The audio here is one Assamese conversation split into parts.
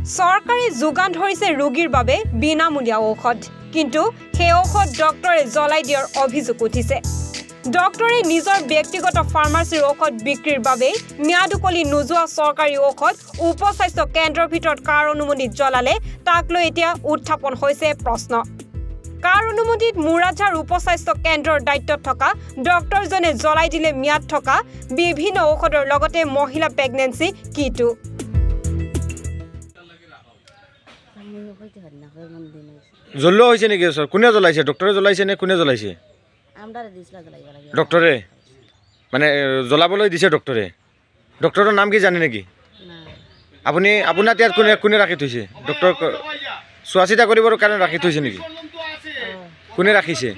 চৰকাৰে যোগান ধৰিছে ৰোগীৰ বাবে বিনামূলীয়া ঔষধ কিন্তু সেই ঔষধ ডক্টৰে জ্বলাই দিয়াৰ অভিযোগ উঠিছে ডক্টৰে নিজৰ ব্যক্তিগত ফাৰ্মাসীৰ ঔষধ বিক্ৰীৰ বাবে ম্যাদ উকলি নোযোৱা চৰকাৰী ঔষধ উপস্বাস্থ্য কেন্দ্ৰৰ ভিতৰত কাৰ অনুমতি জ্বলালে তাক লৈ এতিয়া উত্থাপন হৈছে প্ৰশ্ন কাৰ অনুমতিত মুৰাঝাৰ উপস্বাস্থ্য কেন্দ্ৰৰ দায়িত্বত থকা ডক্টৰজনে জ্বলাই দিলে ম্যাদ থকা বিভিন্ন ঔষধৰ লগতে মহিলা প্ৰেগনেন্সি কিটো জ্বলোৱা হৈছে নেকি স্যাৰ কোনে জ্বলাইছে ডক্টৰে জ্বলাইছে নে কোনে জ্বলাইছে আমদাৰে দিছলা জ্বলাইব লাগে ডক্টৰে মানে জ্বলাবলৈ দিছে ডক্টৰৰ নাম কি জানে নেকি না আপুনি আপোনাৰ ইয়াত কোনে ৰাখি থৈছে ডক্টৰ চোৱাচিতা কৰিবৰ কাৰণে ৰাখি থৈছে নেকি কোনে ৰাখিছে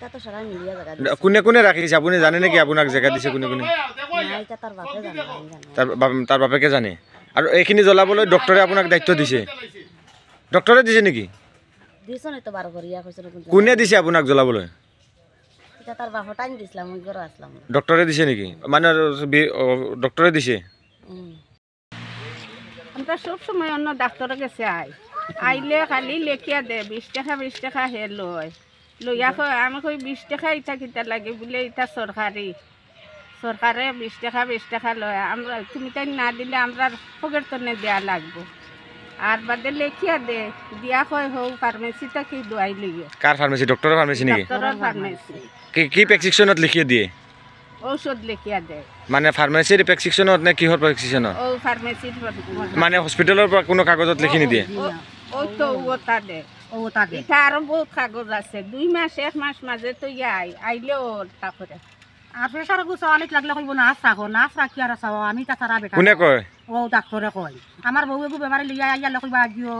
তাতো সাৰা মিলিয়া জায়গা কোনে ৰাখিছে আপুনি জানে নেকি আপোনাক জায়গা দিছে কোনে নাই তাৰ বাপে জানে তাৰ বাপেকে জানে আৰু এইখিনি জ্বলাবলৈ ডক্টৰে আপোনাক দায়িত্ব দিছে ডক্টৰে দিছে নেকি দিছ নাই তো 12 কৰিয়া কৈছে কোনে দিছে আপোনাক জ্বলাবলৈ এটা তাৰ বাপে টাইম দিছলা মই ঘৰ আসলাম ডক্টৰে দিছে নেকি মানে ডক্টৰে দিছে আমরা সব সময় অন্য ডাক্তারের কাছে আইলে খালি লেখিয়া দে 20 টাকা হে লইয়া আমি কই 20 টাকা ইটা কিতা লাগে বলে ইটা সরকারে 20 টাকা লয় আমরা তুমি তাই না দিলে আমরা পকেট তো নে দেয়া লাগবো আর বাদে লেখিয়া দে দিয়া কয় হো ফার্মেসিটা কি দোয়াই লিগে কার ফার্মেসি ডক্টরের ফার্মেসি নাকি ডক্টরের ফার্মেসি কি প্রেসক্রিপশনত লিখিয়ে দিয়ে ঔষধ লেখিয়া দে মানে ফার্মেসির প্রেসক্রিপশনত নে কিহর প্রেসক্রিপশনত ও ফার্মেসির মানে হসপিটালের পৰা কোনো কাগজত লিখি নি দিয়ে ও তো ওটা দে এটা আরো বহুত কাগজ আছে 2 মাস 1 মাস মাঝে তো আইলে ওটা করে আর প্রেসার গুছ অনেক লাগলে কইব না রাখি আর চাও আমি তা তারা বেটা কোনে কয় ও ডাক্তারে কয় আমার বউ এগু বেমারি লিয়া আইয়া লকইবা দিও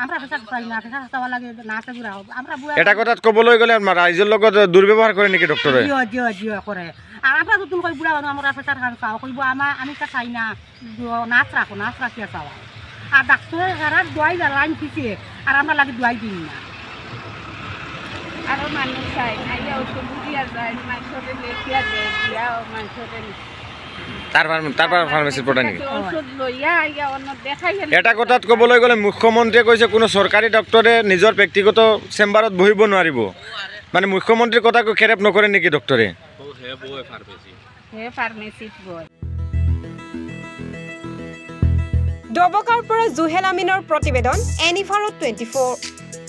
আমরা প্রেসার চাই না প্রেসার চাওয়া লাগে না আছে গুরা আমরা এটা কথাত কবলৈ গলে ৰাইজৰ লগত দুৰ্ব্যৱহাৰ কৰে নেকি ডক্টৰে জিও করে আর আমরা তো তুমি কই বুড়া আমরা প্রেসার খান চাও কইব আমি তা চাই না নাচ রাখিয়া চাও আর ডাক্তারে হারা দোয়াই লাইন দিছে আর আমরা লাগি দোয়াই দিই না আর মানুষ চাই আইয়া ওষুধ দিয়া যায় মানুষরে লেখিয়া দে দিয়া মানুষরে তারপর ফার্মেসির পড়া নেকি ওষুধ লইয়া আইয়া অন্য দেখাই এটা কথাত কবলৈ গলে মুখ্যমন্ত্ৰীয়ে কৈছে কোনো সৰকাৰি ডক্টৰে নিজৰ ব্যক্তিগত চেম্বাৰত বহিব নোৱাৰিব মানে মুখ্যমন্ত্ৰীৰ কথাকো খেৰেপ নকৰে নেকি ডক্টৰে হে ফাৰ্মেসিত বয় ডবকাৰ পৰা জুহেল আমিনৰ প্ৰতিবেদন এনিফাৰত 24